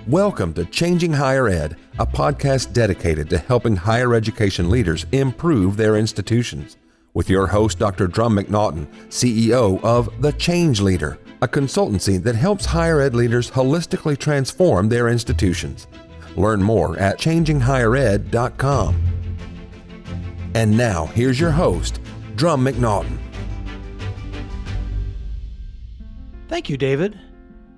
Welcome to Changing Higher Ed, a podcast dedicated to helping higher education leaders improve their institutions. With your host, Dr. Drumm McNaughton, CEO of The Change Leader, a consultancy that helps higher ed leaders holistically transform their institutions. Learn more at changinghighered.com. And now, here's your host, Drumm McNaughton. Thank you, David.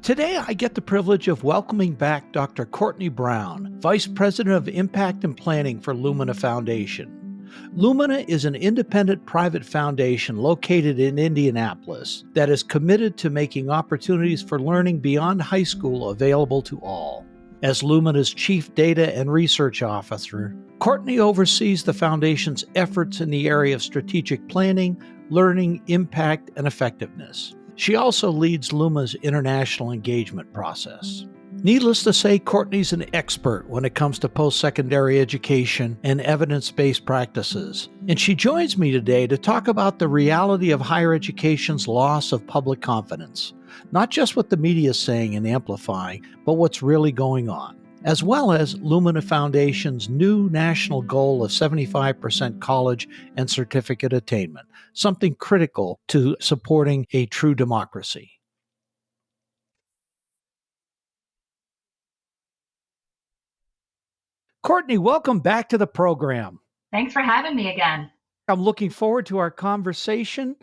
Today, I get the privilege of welcoming back Dr. Courtney Brown, Vice President of Impact and Planning for Lumina Foundation. Lumina is an independent private foundation located in Indianapolis that is committed to making opportunities for learning beyond high school available to all. As Lumina's Chief Data and Research Officer, Courtney oversees the foundation's efforts in the area of strategic planning, learning, impact, and effectiveness. She also leads Lumina's international engagement process. Needless to say, Courtney's an expert when it comes to post-secondary education and evidence-based practices. And she joins me today to talk about the reality of higher education's loss of public confidence. Not just what the media is saying and amplifying, but what's really going on. As well as Lumina Foundation's new national goal of 75% college and certificate attainment, something critical to supporting a true democracy. Courtney, welcome back to the program. Thanks for having me again. I'm looking forward to our conversation.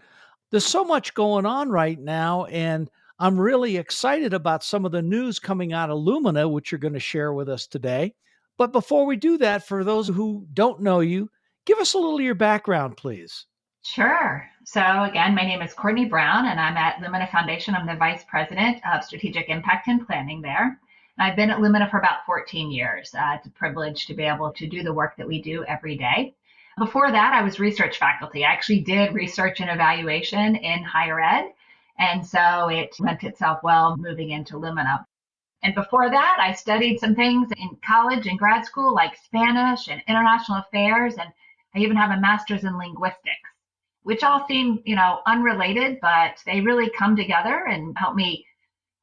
There's so much going on right now, and I'm really excited about some of the news coming out of Lumina, which you're going to share with us today. But before we do that, for those who don't know you, give us a little of your background, please. Sure. So again, my name is Courtney Brown, and I'm at Lumina Foundation. I'm the Vice President of Strategic Impact and Planning there. And I've been at Lumina for about 14 years. It's a privilege to be able to do the work that we do every day. Before that, I was research faculty. I actually did research and evaluation in higher ed. And so it lent itself well moving into Lumina. And before that, I studied some things in college and grad school like Spanish and international affairs. And I even have a master's in linguistics, which all seem, unrelated, but they really come together and help me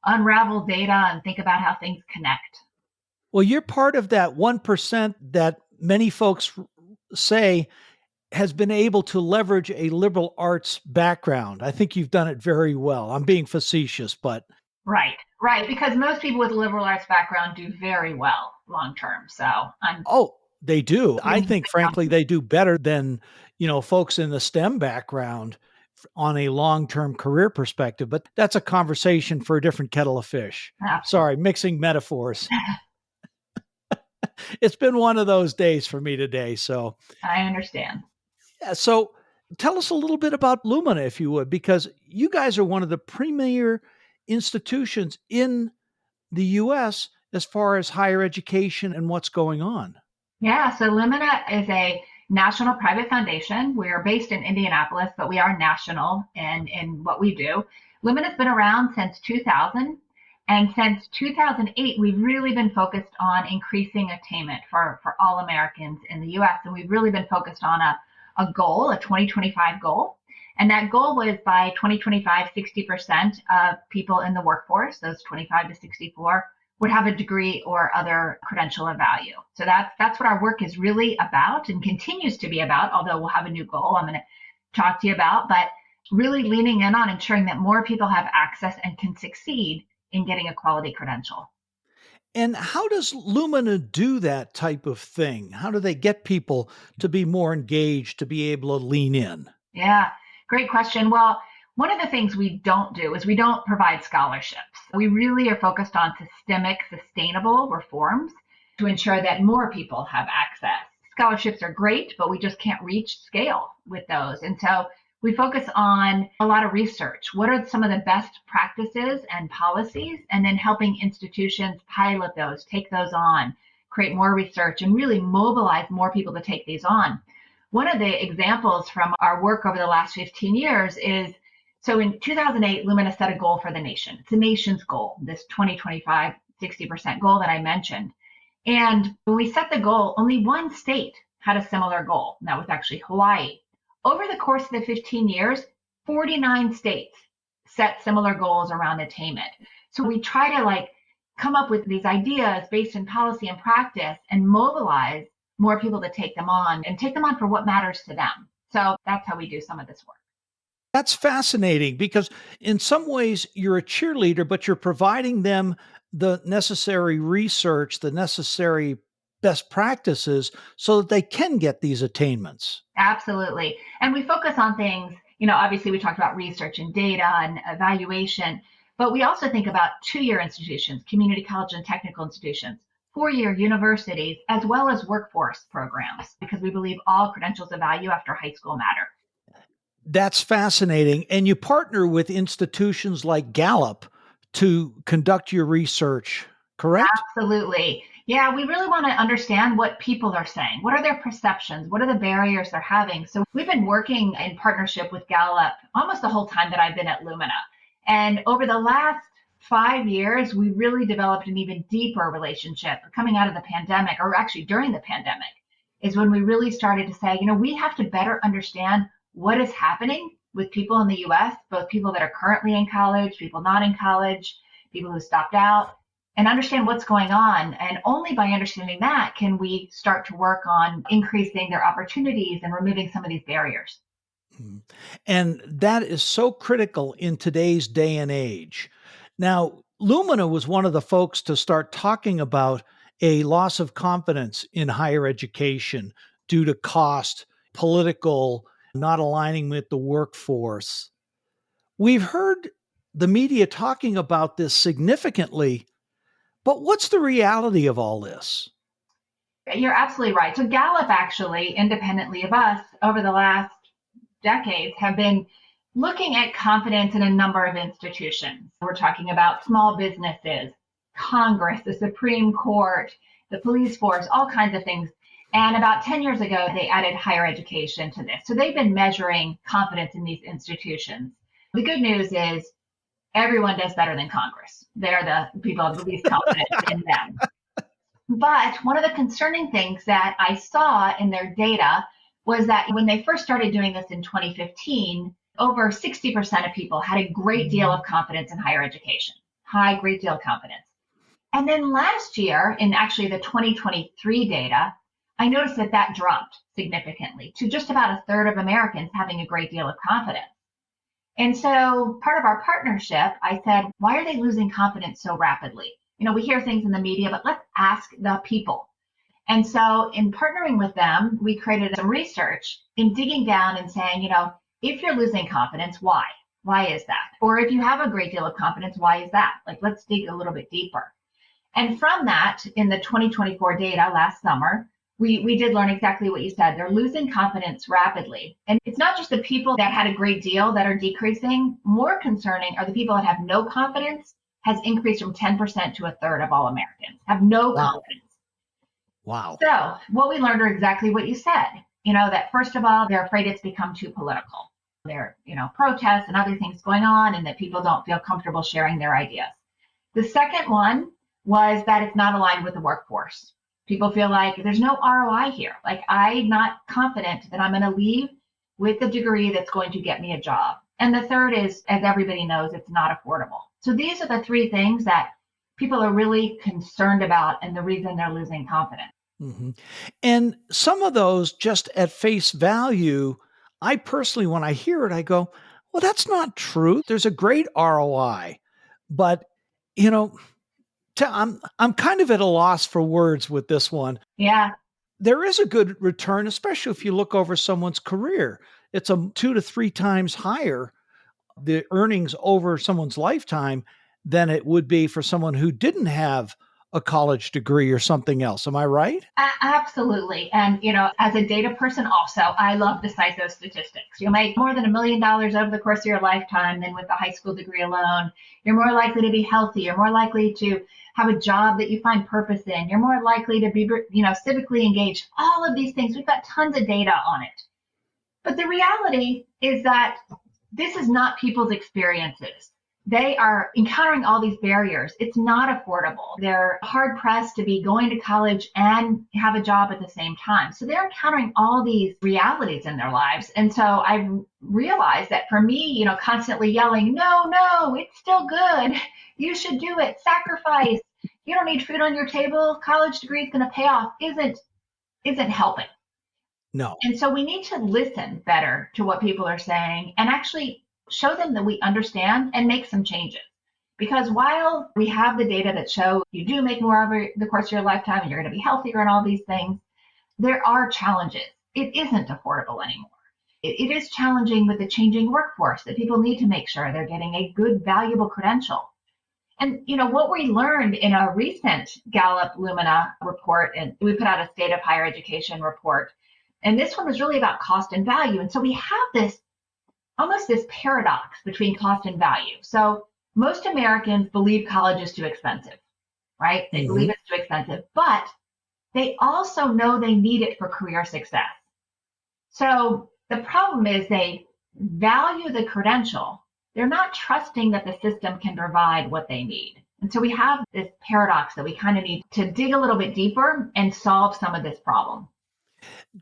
unravel data and think about how things connect. Well, you're part of that 1% that many folks say has been able to leverage a liberal arts background. I think you've done it very well. I'm being facetious, but... Right. Because most people with a liberal arts background do very well long-term. So they do. I think, frankly, they do better than, folks in the STEM background on a long-term career perspective. But that's a conversation for a different kettle of fish. Absolutely. Sorry, mixing metaphors. It's been one of those days for me today. So I understand. So tell us a little bit about Lumina, if you would, because you guys are one of the premier institutions in the U.S. as far as higher education and what's going on. Yeah, so Lumina is a national private foundation. We're based in Indianapolis, but we are national in what we do. Lumina's been around since 2000. And since 2008, we've really been focused on increasing attainment for all Americans in the U.S. And we've really been focused on a goal, a 2025 goal. And that goal was by 2025, 60% of people in the workforce, those 25 to 64, would have a degree or other credential of value. So that's what our work is really about and continues to be about, although we'll have a new goal I'm going to talk to you about, but really leaning in on ensuring that more people have access and can succeed in getting a quality credential. And how does Lumina do that type of thing? How do they get people to be more engaged, to be able to lean in? Yeah, great question. Well, one of the things we don't do is we don't provide scholarships. We really are focused on systemic, sustainable reforms to ensure that more people have access. Scholarships are great, but we just can't reach scale with those. And so we focus on a lot of research. What are some of the best practices and policies? And then helping institutions pilot those, take those on, create more research, and really mobilize more people to take these on. One of the examples from our work over the last 15 years is, so in 2008, Lumina set a goal for the nation. It's the nation's goal, this 2025, 60% goal that I mentioned. And when we set the goal, only one state had a similar goal, and that was actually Hawaii. Over the course of the 15 years, 49 states set similar goals around attainment. So we try to come up with these ideas based in policy and practice and mobilize more people to take them on and take them on for what matters to them. So that's how we do some of this work. That's fascinating because in some ways you're a cheerleader, but you're providing them the necessary research, the necessary best practices so that they can get these attainments. Absolutely. And we focus on things, obviously we talked about research and data and evaluation, but we also think about 2-year institutions, community college and technical institutions, 4-year universities, as well as workforce programs, because we believe all credentials of value after high school matter. That's fascinating. And you partner with institutions like Gallup to conduct your research, correct? Absolutely. Yeah, we really want to understand what people are saying. What are their perceptions? What are the barriers they're having? So we've been working in partnership with Gallup almost the whole time that I've been at Lumina. And over the last 5 years, we really developed an even deeper relationship coming out of the pandemic, or actually during the pandemic, is when we really started to say, we have to better understand what is happening with people in the US, both people that are currently in college, people not in college, people who stopped out, and understand what's going on. And only by understanding that can we start to work on increasing their opportunities and removing some of these barriers. And that is so critical in today's day and age. Now, Lumina was one of the folks to start talking about a loss of confidence in higher education due to cost, political, not aligning with the workforce. We've heard the media talking about this significantly, but what's the reality of all this? You're absolutely right. So Gallup actually, independently of us, over the last decades have been looking at confidence in a number of institutions. We're talking about small businesses, Congress, the Supreme Court, the police force, all kinds of things. And about 10 years ago, they added higher education to this. So they've been measuring confidence in these institutions. The good news is everyone does better than Congress. They're the people with the least confidence in them. But one of the concerning things that I saw in their data was that when they first started doing this in 2015, over 60% of people had a great deal of confidence in higher education, great deal of confidence. And then last year, in actually the 2023 data, I noticed that dropped significantly to just about a third of Americans having a great deal of confidence. And so part of our partnership, I said, why are they losing confidence so rapidly? We hear things in the media, but let's ask the people. And so in partnering with them, we created some research in digging down and saying, if you're losing confidence, why? Why is that? Or if you have a great deal of confidence, why is that? Let's dig a little bit deeper. And from that, in the 2024 data last summer, we did learn exactly what you said. They're losing confidence rapidly. And it's not just the people that had a great deal that are decreasing. More concerning are the people that have no confidence has increased from 10% to a third of all Americans have no confidence. Wow. So what we learned are exactly what you said, that first of all, they're afraid it's become too political. There are, protests and other things going on and that people don't feel comfortable sharing their ideas. The second one was that it's not aligned with the workforce. People feel like there's no ROI here. I'm not confident that I'm going to leave with a degree that's going to get me a job. And the third is, as everybody knows, it's not affordable. So these are the three things that people are really concerned about and the reason they're losing confidence. Mm-hmm. And some of those, just at face value, I personally, when I hear it, I go, well, that's not true. There's a great ROI. But, I'm kind of at a loss for words with this one. Yeah. There is a good return, especially if you look over someone's career. It's 2 to 3 times higher, the earnings over someone's lifetime, than it would be for someone who didn't have a college degree or something else. Am I right? Absolutely. And, as a data person also, I love to cite those statistics. You'll make more than $1 million over the course of your lifetime than with a high school degree alone. You're more likely to be healthy. You're more likely to have a job that you find purpose in. You're more likely to be, civically engaged. All of these things, we've got tons of data on it. But the reality is that this is not people's experiences. They are encountering all these barriers. It's not affordable. They're hard pressed to be going to college and have a job at the same time. So they're encountering all these realities in their lives. And so I realized that for me, constantly yelling, no, it's still good. You should do it. Sacrifice. you don't need food on your table, college degree is going to pay off, isn't helping. No. And so we need to listen better to what people are saying and actually show them that we understand and make some changes. Because while we have the data that show you do make more over the course of your lifetime and you're going to be healthier and all these things, there are challenges. It isn't affordable anymore. It is challenging with the changing workforce that people need to make sure they're getting a good, valuable credential. And what we learned in a recent Gallup Lumina report, and we put out a state of higher education report, and this one was really about cost and value. And so we have this almost this paradox between cost and value. So most Americans believe college is too expensive, right? They believe it's too expensive, but they also know they need it for career success. So the problem is they value the credential. They're not trusting that the system can provide what they need. And so we have this paradox that we kind of need to dig a little bit deeper and solve some of this problem.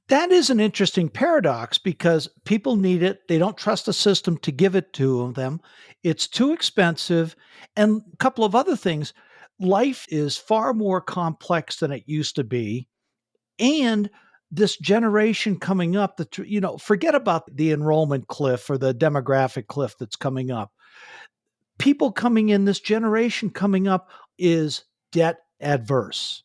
That is an interesting paradox because people need it. They don't trust the system to give it to them. It's too expensive. And a couple of other things. Life is far more complex than it used to be. And this generation coming up, forget about the enrollment cliff or the demographic cliff that's coming up. People coming in, this generation coming up is debt adverse.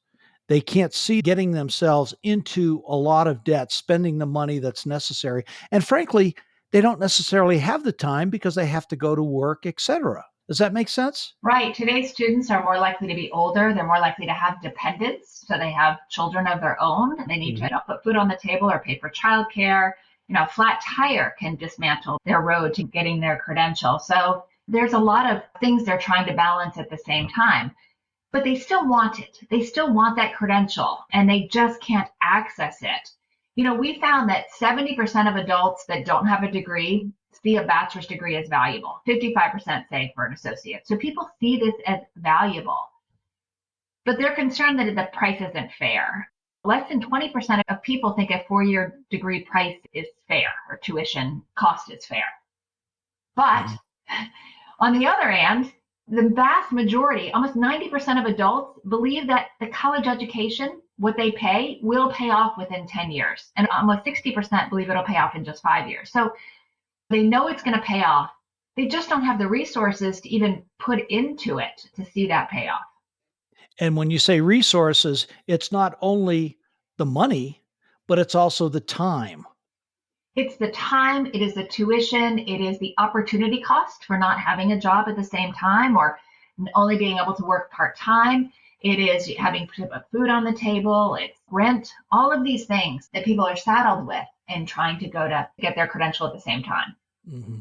They can't see getting themselves into a lot of debt, spending the money that's necessary. And frankly, they don't necessarily have the time because they have to go to work, et cetera. Does that make sense? Right. Today's students are more likely to be older. They're more likely to have dependents. So they have children of their own. They need to put food on the table or pay for childcare. A flat tire can dismantle their road to getting their credential. So there's a lot of things they're trying to balance at the same time. But they still want it. They still want that credential, and they just can't access it. We found that 70% of adults that don't have a degree see a bachelor's degree as valuable. 55% say for an associate. So people see this as valuable. But they're concerned that the price isn't fair. Less than 20% of people think a 4-year degree price is fair or tuition cost is fair. But on the other hand, the vast majority, almost 90% of adults, believe that the college education, what they pay, will pay off within 10 years. And almost 60% believe it'll pay off in just 5 years. So they know it's going to pay off. They just don't have the resources to even put into it to see that payoff. And when you say resources, it's not only the money, but it's also the time. It's the time, it is the tuition, it is the opportunity cost for not having a job at the same time or only being able to work part-time. It is having to put food on the table, it's rent, all of these things that people are saddled with and trying to go to get their credential at the same time. Mm-hmm.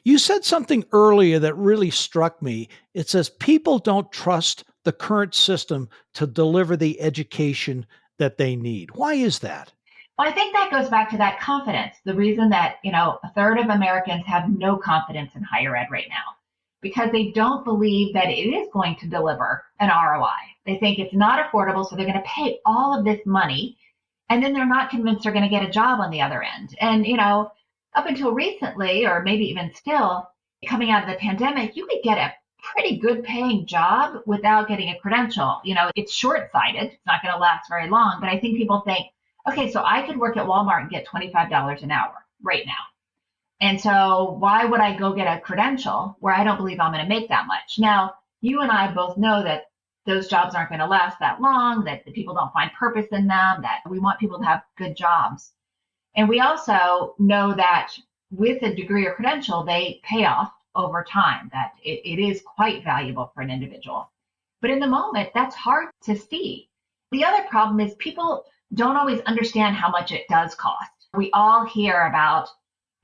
You said something earlier that really struck me. It says people don't trust the current system to deliver the education that they need. Why is that? Well, I think that goes back to that confidence. The reason that, a third of Americans have no confidence in higher ed right now, because they don't believe that it is going to deliver an ROI. They think it's not affordable, so they're going to pay all of this money, and then they're not convinced they're going to get a job on the other end. And, up until recently, or maybe even still, coming out of the pandemic, you could get a pretty good paying job without getting a credential. It's short-sighted. It's not going to last very long, but I think people think, okay, so I could work at Walmart and get $25 an hour right now. And so why would I go get a credential where I don't believe I'm going to make that much? Now, you and I both know that those jobs aren't going to last that long, that the people don't find purpose in them, that we want people to have good jobs. And we also know that with a degree or credential, they pay off over time, that it is quite valuable for an individual. But in the moment, that's hard to see. The other problem is people don't always understand how much it does cost. We all hear about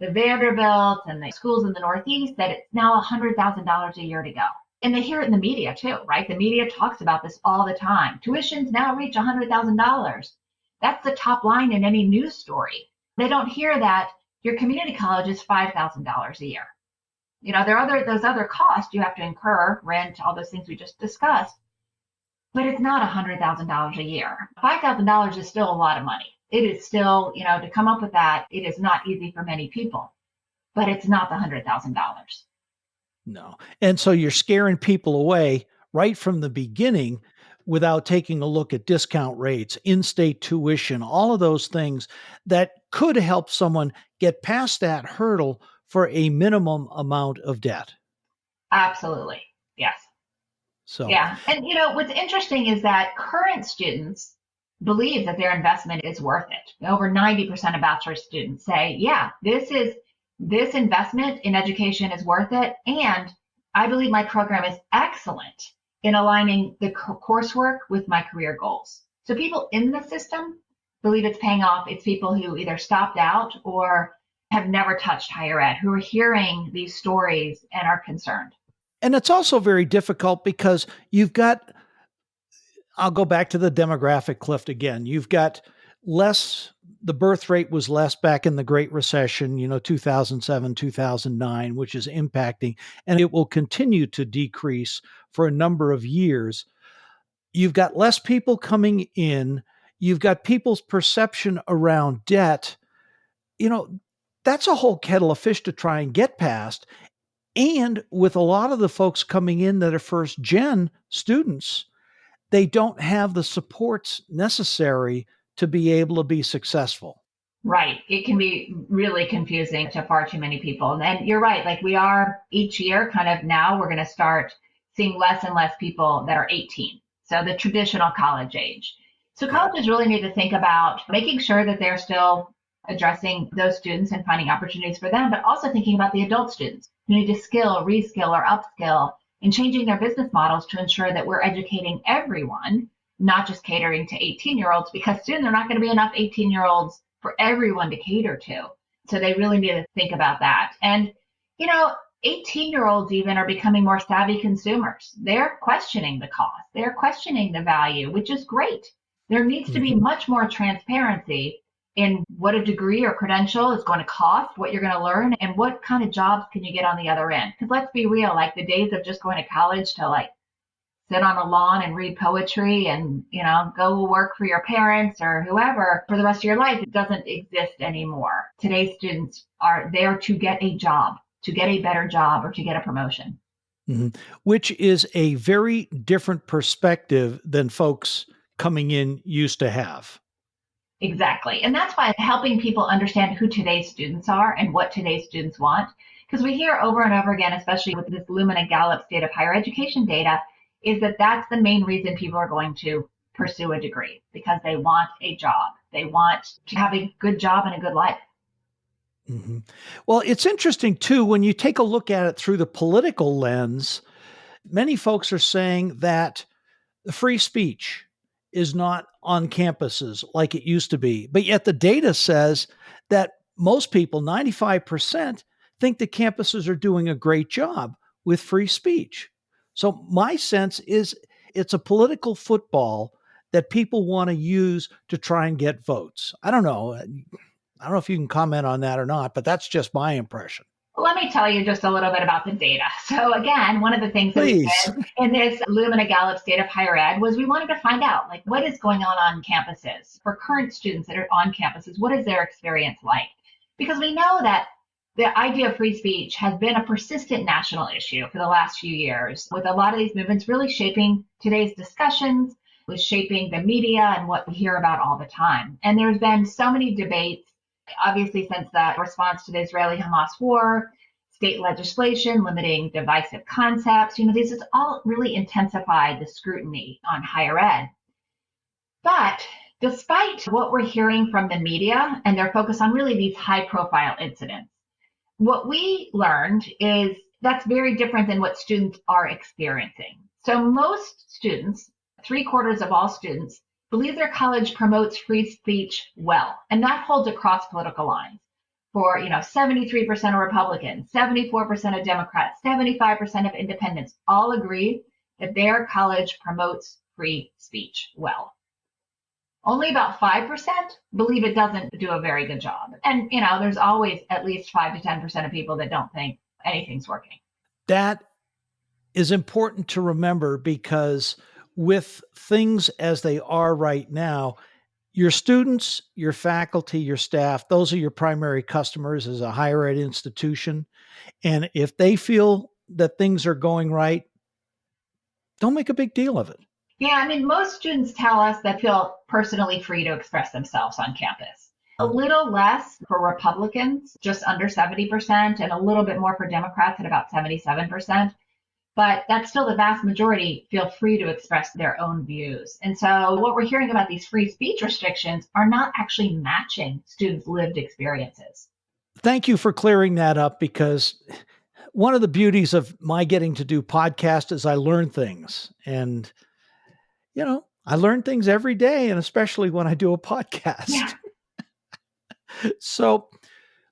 the Vanderbilt and the schools in the Northeast that it's now $100,000 a year to go. And they hear it in the media too, right? The media talks about this all the time. Tuitions now reach $100,000. That's the top line in any news story. They don't hear that your community college is $5,000 a year. There are those other costs you have to incur, rent, all those things we just discussed. But it's not $100,000 a year. $5,000 is still a lot of money. It is still, to come up with that, it is not easy for many people. But it's not the $100,000. No. And so you're scaring people away right from the beginning without taking a look at discount rates, in-state tuition, all of those things that could help someone get past that hurdle for a minimum amount of debt. Absolutely. Yes. So, Yeah. And what's interesting is that current students believe that their investment is worth it. Over 90% of bachelor's students say, yeah, this investment in education is worth it. And I believe my program is excellent in aligning the coursework with my career goals. So people in the system believe it's paying off. It's people who either stopped out or have never touched higher ed, who are hearing these stories and are concerned. and it's also very difficult because I'll go back to the demographic cliff again. You've got the birth rate was less back in the Great Recession, 2007, 2009, which is impacting, and it will continue to decrease for a number of years. You've got less people coming in. You've got people's perception around debt. That's a whole kettle of fish to try and get past. And with a lot of the folks coming in that are first gen students, they don't have the supports necessary to be able to be successful. Right. It can be really confusing to far too many people. And you're right. Like we are each year kind of now, we're going to start seeing less and less people that are 18. So the traditional college age. So colleges really need to think about making sure that they're still addressing those students and finding opportunities for them, but also thinking about the adult students who need to skill, reskill, or upskill and changing their business models to ensure that we're educating everyone, not just catering to 18-year-olds, because soon there are not going to be enough 18-year-olds for everyone to cater to. So they really need to think about that. And, 18-year-olds even are becoming more savvy consumers. They're questioning the cost. They're questioning the value, which is great. There needs to be much more transparency in what a degree or credential is going to cost, what you're going to learn, and what kind of jobs can you get on the other end. Because let's be real, like the days of just going to college to sit on a lawn and read poetry and, go work for your parents or whoever for the rest of your life, it doesn't exist anymore. Today's students are there to get a job, to get a better job, or to get a promotion. Mm-hmm. Which is a very different perspective than folks coming in used to have. Exactly. And that's why helping people understand who today's students are and what today's students want. Because we hear over and over again, especially with this Lumina Gallup State of Higher Education data, is that that's the main reason people are going to pursue a degree, because they want a job. They want to have a good job and a good life. Mm-hmm. Well, it's interesting, too, when you take a look at it through the political lens, many folks are saying that the free speech is not on campuses like it used to be. But yet the data says that most people, 95%, think that campuses are doing a great job with free speech. So my sense is it's a political football that people want to use to try and get votes. I don't know if you can comment on that or not, but that's just my impression. Let me tell you just a little bit about the data. So again, one of the things that we did in this Lumina Gallup State of Higher Ed was we wanted to find out what is going on campuses for current students that are on campuses. What is their experience like? Because we know that the idea of free speech has been a persistent national issue for the last few years, with a lot of these movements really shaping today's discussions, with shaping the media and what we hear about all the time. And there's been so many debates, obviously, since the response to the Israeli-Hamas war, state legislation limiting divisive concepts. This has all really intensified the scrutiny on higher ed. But despite what we're hearing from the media and their focus on really these high-profile incidents, what we learned is that's very different than what students are experiencing. So most students, 3/4 of all students, believe their college promotes free speech well, and that holds across political lines. For 73% of Republicans, 74% of Democrats, 75% of independents all agree that their college promotes free speech well. Only about 5% believe it doesn't do a very good job. And, there's always at least 5 to 10% of people that don't think anything's working. That is important to remember, because with things as they are right now, your students, your faculty, your staff, those are your primary customers as a higher ed institution. And if they feel that things are going right, don't make a big deal of it. Yeah, I mean, most students tell us that feel personally free to express themselves on campus. A little less for Republicans, just under 70%, and a little bit more for Democrats at about 77%. But that's still the vast majority feel free to express their own views. And so what we're hearing about these free speech restrictions are not actually matching students' lived experiences. Thank you for clearing that up, because one of the beauties of my getting to do podcast is I learn things. And, I learn things every day, and especially when I do a podcast. Yeah. So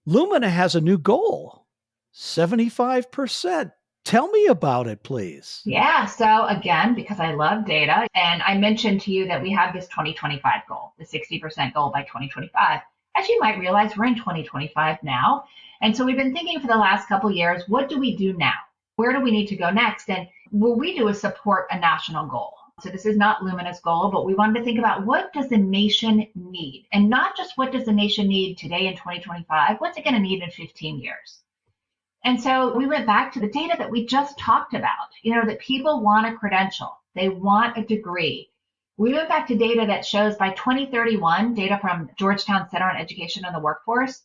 Lumina has a new goal, 75%. Tell me about it, please. Yeah. So again, because I love data, and I mentioned to you that we have this 2025 goal, the 60% goal by 2025. As you might realize, we're in 2025 now. And so we've been thinking for the last couple of years, what do we do now? Where do we need to go next? And what we do is support a national goal. So this is not Lumina's goal, but we wanted to think about, what does the nation need? And not just what does the nation need today in 2025, what's it going to need in 15 years? And so we went back to the data that we just talked about, that people want a credential, they want a degree. We went back to data that shows by 2031, data from Georgetown Center on Education and the Workforce,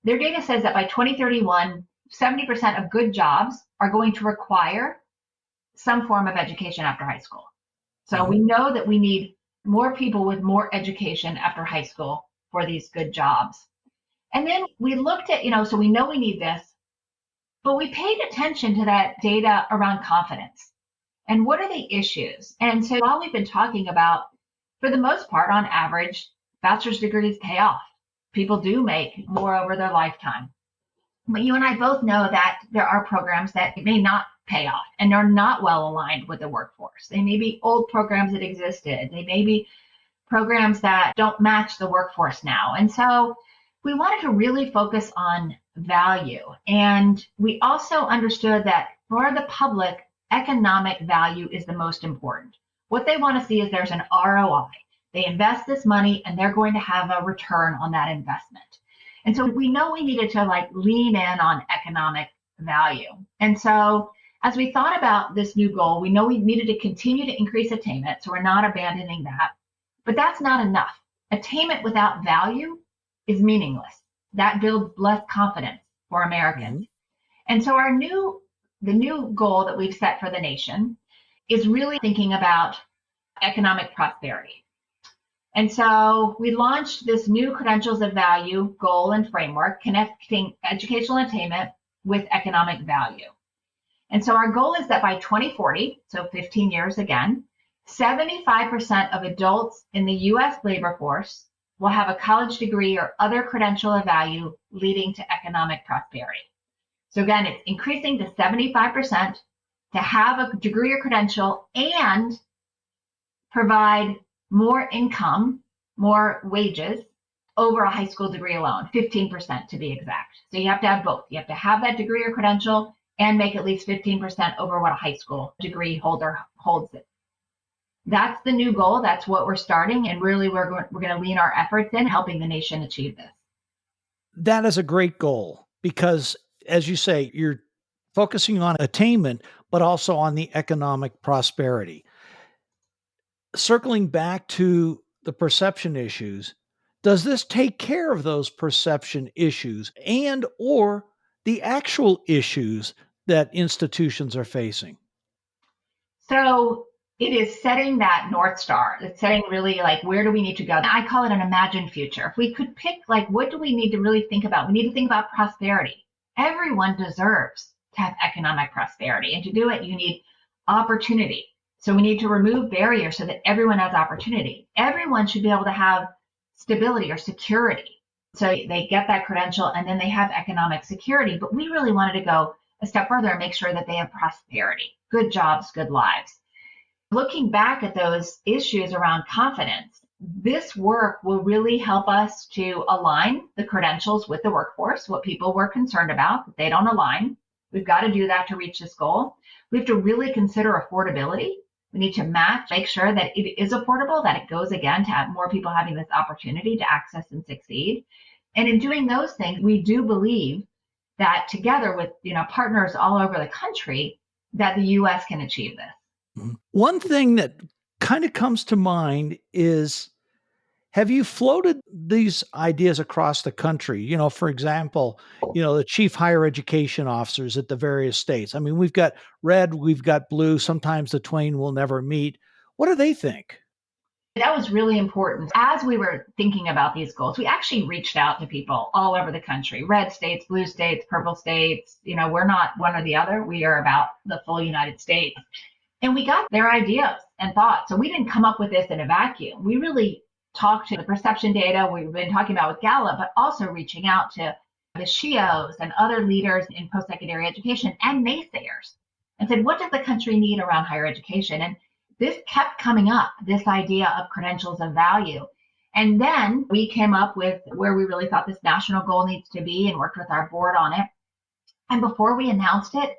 their data says that by 2031, 70% of good jobs are going to require some form of education after high school. So we know that we need more people with more education after high school for these good jobs. And then we looked at, so we know we need this, but we paid attention to that data around confidence. And what are the issues? And so while we've been talking about, for the most part, on average, bachelor's degrees pay off. People do make more over their lifetime. But you and I both know that there are programs that may not pay off and are not well aligned with the workforce. They may be old programs that existed. They may be programs that don't match the workforce now. And so we wanted to really focus on value. And we also understood that for the public, economic value is the most important. What they want to see is there's an ROI. They invest this money and they're going to have a return on that investment. And so we know we needed to lean in on economic value. And so as we thought about this new goal, we know we needed to continue to increase attainment. So we're not abandoning that, but that's not enough. Attainment without value is meaningless. That builds less confidence for Americans. And so the new goal that we've set for the nation is really thinking about economic prosperity. And so we launched this new credentials of value goal and framework, connecting educational attainment with economic value. And so our goal is that by 2040, so 15 years again, 75% of adults in the US labor force will have a college degree or other credential of value leading to economic prosperity. So again, it's increasing to 75% to have a degree or credential and provide more income, more wages over a high school degree alone, 15% to be exact. So you have to have both. You have to have that degree or credential and make at least 15% over what a high school degree holder holds it. That's the new goal. That's what we're starting. And really, we're going to lean our efforts in helping the nation achieve this. That is a great goal because, as you say, you're focusing on attainment, but also on the economic prosperity. Circling back to the perception issues, does this take care of those perception issues and or the actual issues that institutions are facing? So it is setting that North Star. It's setting really where do we need to go? I call it an imagined future. If we could pick what do we need to really think about? We need to think about prosperity. Everyone deserves to have economic prosperity. And to do it, you need opportunity. So we need to remove barriers so that everyone has opportunity. Everyone should be able to have stability or security. So they get that credential and then they have economic security. But we really wanted to go a step further and make sure that they have prosperity, good jobs, good lives. Looking back at those issues around confidence, this work will really help us to align the credentials with the workforce, what people were concerned about, that they don't align. We've got to do that to reach this goal. We have to really consider affordability. We need to make sure that it is affordable, that it goes again to have more people having this opportunity to access and succeed. And in doing those things, we do believe that together with partners all over the country, that the U.S. can achieve this. One thing that kind of comes to mind is, have you floated these ideas across the country? For example, the chief higher education officers at the various states. I mean, we've got red, we've got blue. Sometimes the twain will never meet. What do they think? That was really important. As we were thinking about these goals, we actually reached out to people all over the country, red states, blue states, purple states. We're not one or the other. We are about the full United States. And we got their ideas and thoughts. So we didn't come up with this in a vacuum. We really talked to the perception data we've been talking about with Gallup, but also reaching out to the SHIOs and other leaders in post-secondary education and naysayers and said, what does the country need around higher education? And this kept coming up, this idea of credentials of value. And then we came up with where we really thought this national goal needs to be and worked with our board on it. And before we announced it,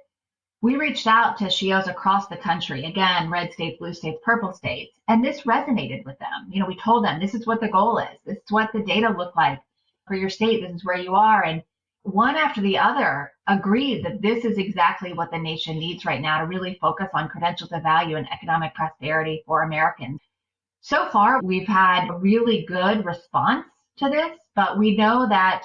we reached out to SHIOs across the country, again, red states, blue states, purple states, and this resonated with them. We told them, this is what the goal is. This is what the data look like for your state. This is where you are. And one after the other agreed that this is exactly what the nation needs right now to really focus on credentials of value and economic prosperity for Americans. So far, we've had a really good response to this, but we know that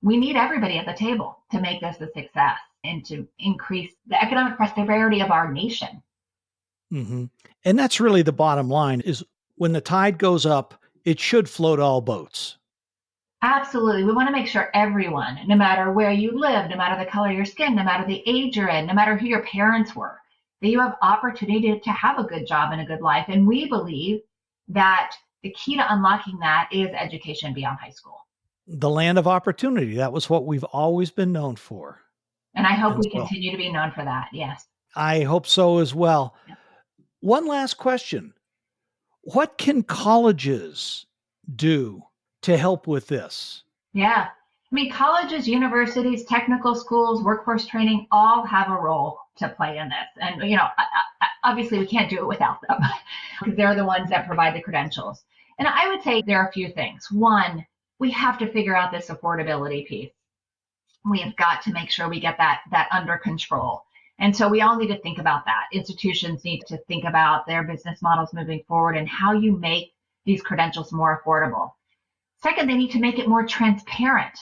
we need everybody at the table to make this a success and to increase the economic prosperity of our nation. Mm-hmm. And that's really the bottom line, is when the tide goes up, it should float all boats. Absolutely. We want to make sure everyone, no matter where you live, no matter the color of your skin, no matter the age you're in, no matter who your parents were, that you have opportunity to have a good job and a good life. And we believe that the key to unlocking that is education beyond high school. The land of opportunity. That was what we've always been known for. And I hope we continue to be known for that. Yes. I hope so as well. Yeah. One last question. What can colleges do to help with this? Yeah. Colleges, universities, technical schools, workforce training, all have a role to play in this. And, obviously we can't do it without them because they're the ones that provide the credentials. And I would say there are a few things. One, we have to figure out this affordability piece. We have got to make sure we get that under control. And so we all need to think about that. Institutions need to think about their business models moving forward and how you make these credentials more affordable. Second, they need to make it more transparent.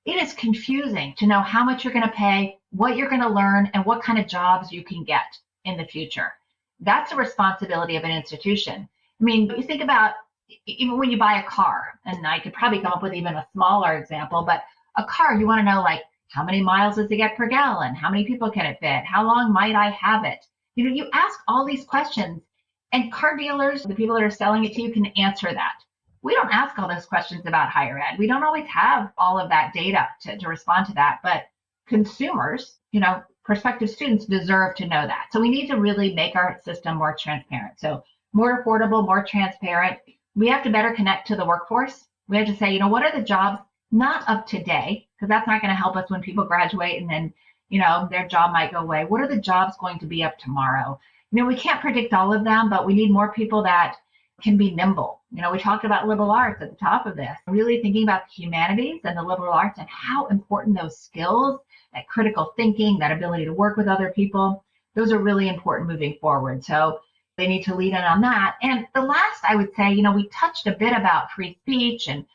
It is confusing to know how much you're going to pay, what you're going to learn, and what kind of jobs you can get in the future. That's a responsibility of an institution. You think about even when you buy a car, and I could probably come up with even a smaller example, but a car, you want to know, like, how many miles does it get per gallon? How many people can it fit? How long might I have it? You ask all these questions, and car dealers, the people that are selling it to you, can answer that. We don't ask all those questions about higher ed. We don't always have all of that data to respond to that, but consumers, prospective students deserve to know that. So we need to really make our system more transparent. So more affordable, more transparent. We have to better connect to the workforce. We have to say, what are the jobs not of today, because that's not going to help us when people graduate and then, their job might go away. What are the jobs going to be up tomorrow? We can't predict all of them, but we need more people that can be nimble. We talked about liberal arts at the top of this, really thinking about the humanities and the liberal arts and how important those skills, that critical thinking, that ability to work with other people, those are really important moving forward. So they need to lead in on that. And the last, I would say, we touched a bit about free speech and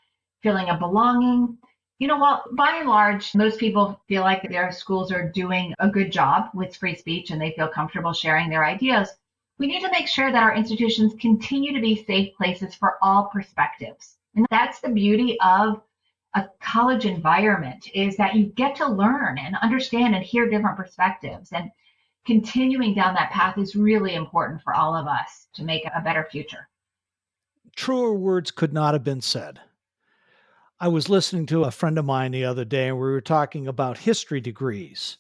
feeling of belonging. While by and large, most people feel like their schools are doing a good job with free speech and they feel comfortable sharing their ideas, we need to make sure that our institutions continue to be safe places for all perspectives. And that's the beauty of a college environment, is that you get to learn and understand and hear different perspectives. And continuing down that path is really important for all of us to make a better future. Truer words could not have been said. I was listening to a friend of mine the other day, and we were talking about history degrees.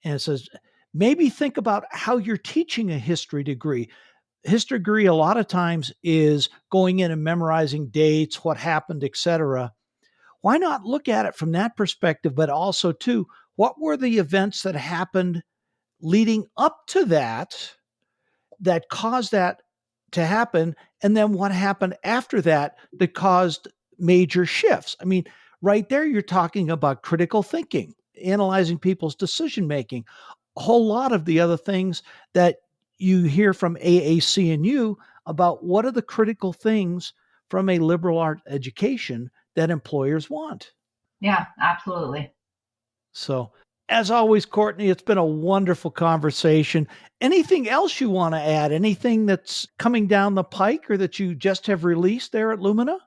And it says, maybe think about how you're teaching a history degree. History degree, a lot of times, is going in and memorizing dates, what happened, etc. Why not look at it from that perspective, but also, too, what were the events that happened leading up to that caused that to happen, and then what happened after that caused major shifts? Right there, you're talking about critical thinking, analyzing people's decision making, a whole lot of the other things that you hear from AAC&U about what are the critical things from a liberal arts education that employers want. Yeah, absolutely. So, as always, Courtney, it's been a wonderful conversation. Anything else you want to add? Anything that's coming down the pike or that you just have released there at Lumina?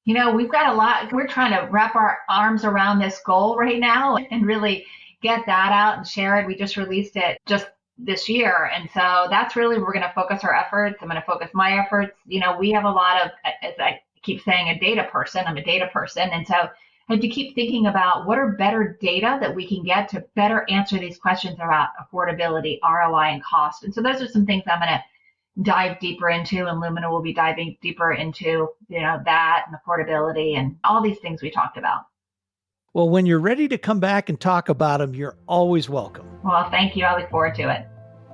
We've got a lot. We're trying to wrap our arms around this goal right now and really get that out and share it. We just released it just this year. And so that's really, we're going to focus our efforts. I'm going to focus my efforts. We have a lot of, as I keep saying, a data person. I'm a data person. And so I have to keep thinking about what are better data that we can get to better answer these questions about affordability, ROI, and cost. And so those are some things I'm going to dive deeper into, and Lumina will be diving deeper into, that and affordability and all these things we talked about. Well, when you're ready to come back and talk about them, you're always welcome. Well, thank you. I look forward to it.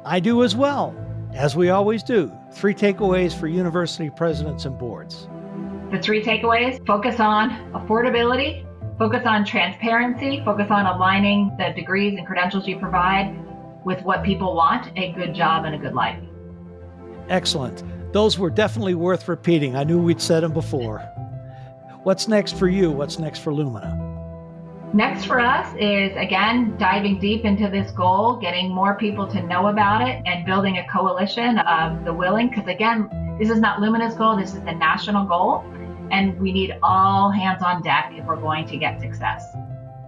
I do as well, as we always do. 3 takeaways for university presidents and boards. The 3 takeaways: focus on affordability, focus on transparency, focus on aligning the degrees and credentials you provide with what people want, a good job and a good life. Excellent. Those were definitely worth repeating. I knew we'd said them before. What's next for you? What's next for Lumina? Next for us is, again, diving deep into this goal, getting more people to know about it, and building a coalition of the willing. Because again, this is not Lumina's goal, this is the national goal. And we need all hands on deck if we're going to get success.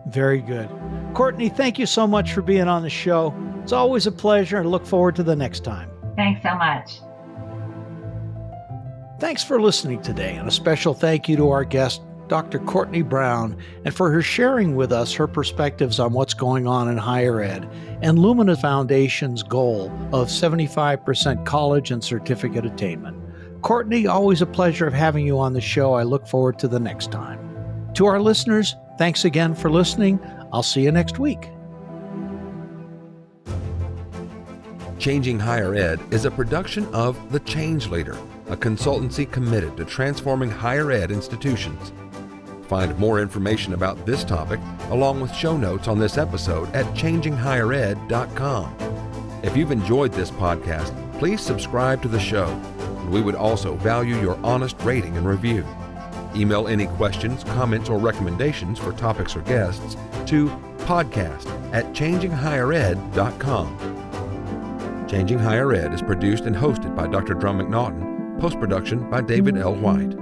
Very good. Courtney, thank you so much for being on the show. It's always a pleasure, and look forward to the next time. Thanks so much. Thanks for listening today, and a special thank you to our guest, Dr. Courtney Brown, and for her sharing with us her perspectives on what's going on in higher ed and Lumina Foundation's goal of 75% college and certificate attainment. Courtney, always a pleasure of having you on the show. I look forward to the next time. To our listeners, thanks again for listening. I'll see you next week. Changing Higher Ed is a production of The Change Leader, a consultancy committed to transforming higher ed institutions. Find more information about this topic, along with show notes on this episode at changinghighered.com. If you've enjoyed this podcast, please subscribe to the show. We would also value your honest rating and review. Email any questions, comments, or recommendations for topics or guests to podcast@changinghighered.com. Changing Higher Ed is produced and hosted by Dr. Drumm McNaughton, post-production by David L. White.